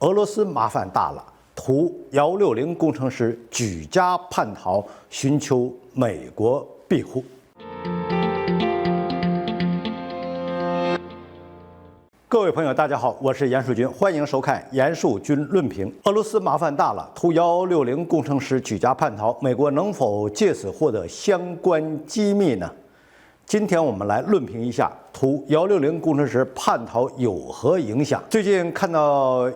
俄罗斯麻烦大了，图160工程师举家叛逃，寻求美国庇护。各位朋友，大家好，我是严树军，欢迎收看严树军论评。俄罗斯麻烦大了，图160工程师举家叛逃，美国能否借此获得相关机密呢？今天我们来论评一下图160工程师叛逃有何影响。最近看到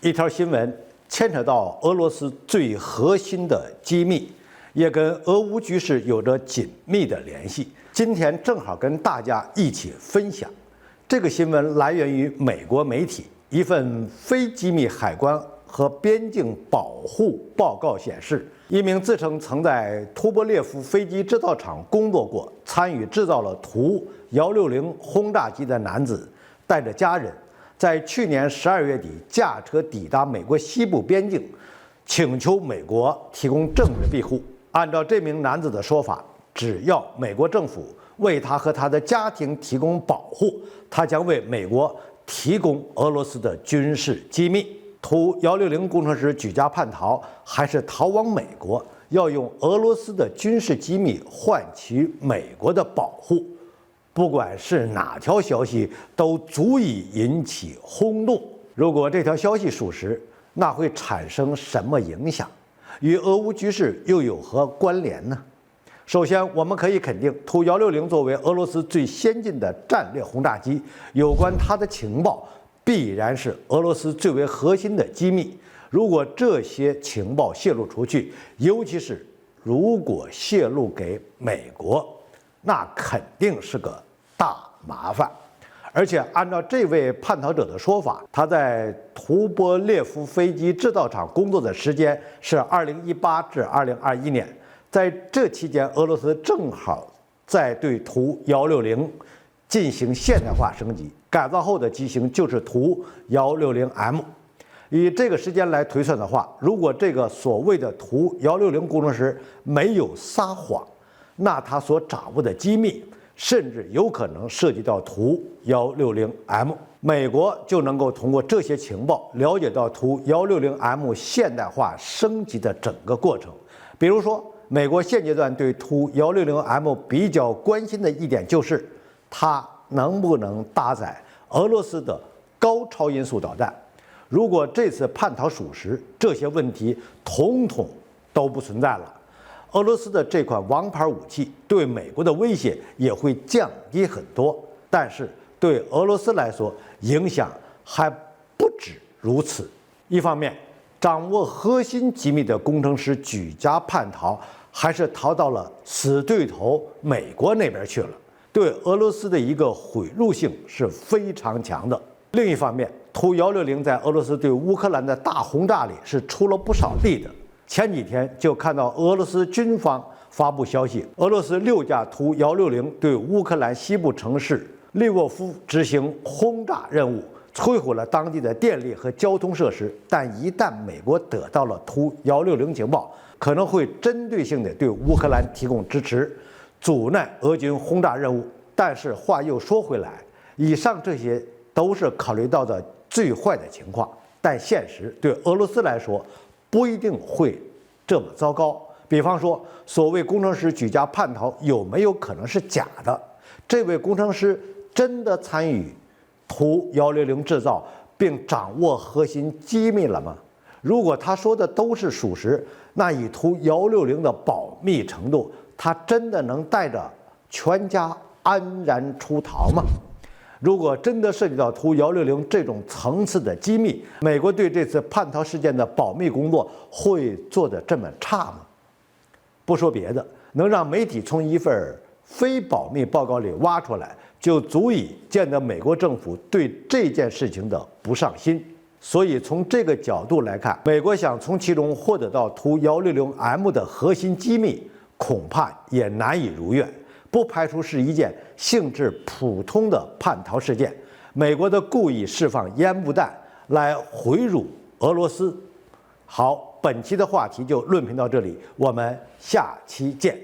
一条新闻，牵扯到俄罗斯最核心的机密，也跟俄乌局势有着紧密的联系。今天正好跟大家一起分享。这个新闻来源于美国媒体，一份非机密海关和边境保护报告显示，一名自称曾在图波列夫飞机制造厂工作过、参与制造了图160轰炸机的男子，带着家人，在去年12月底驾车抵达美国西部边境，请求美国提供政治庇护。按照这名男子的说法，只要美国政府为他和他的家庭提供保护，他将为美国提供俄罗斯的军事机密。图160工程师举家叛逃，还是逃往美国，要用俄罗斯的军事机密换取美国的保护。不管是哪条消息，都足以引起轰动。如果这条消息属实，那会产生什么影响？与俄乌局势又有何关联呢？首先，我们可以肯定，图160作为俄罗斯最先进的战略轰炸机，有关它的情报必然是俄罗斯最为核心的机密。如果这些情报泄露出去，尤其是如果泄露给美国，那肯定是个大麻烦。而且按照这位叛逃者的说法，他在图波列夫飞机制造厂工作的时间是2018至2021年。在这期间，俄罗斯正好在对图160进行现代化升级，改造后的机型就是图160M。以这个时间来推算的话，如果这个所谓的图160工程师没有撒谎，那他所掌握的机密甚至有可能涉及到图160M，美国就能够通过这些情报了解到图160M现代化升级的整个过程。比如说，美国现阶段对图160M比较关心的一点就是，它能不能搭载俄罗斯的高超音速导弹。如果这次叛逃属实，这些问题统统都不存在了。俄罗斯的这款王牌武器对美国的威胁也会降低很多，但是对俄罗斯来说，影响还不止如此。一方面，掌握核心机密的工程师举家叛逃，还是逃到了死对头美国那边去了，对俄罗斯的一个毁辱性是非常强的。另一方面，图160在俄罗斯对乌克兰的大轰炸里是出了不少力的。前几天就看到俄罗斯军方发布消息，俄罗斯6架图160对乌克兰西部城市利沃夫执行轰炸任务，摧毁了当地的电力和交通设施。但一旦美国得到了图160情报，可能会针对性地对乌克兰提供支持，阻拦俄军轰炸任务。但是话又说回来，以上这些都是考虑到的最坏的情况，但现实对俄罗斯来说不一定会这么糟糕。比方说，所谓工程师举家叛逃有没有可能是假的？这位工程师真的参与图160制造并掌握核心机密了吗？如果他说的都是属实，那以图160的保密程度，他真的能带着全家安然出逃吗？如果真的涉及到图160这种层次的机密，美国对这次叛逃事件的保密工作会做得这么差吗？不说别的，能让媒体从一份非保密报告里挖出来，就足以见得美国政府对这件事情的不上心。所以从这个角度来看，美国想从其中获得到图160M的核心机密，恐怕也难以如愿。不排除是一件性质普通的叛逃事件，美国的故意释放烟雾弹来回辱俄罗斯。好，本期的话题就论评到这里，我们下期见。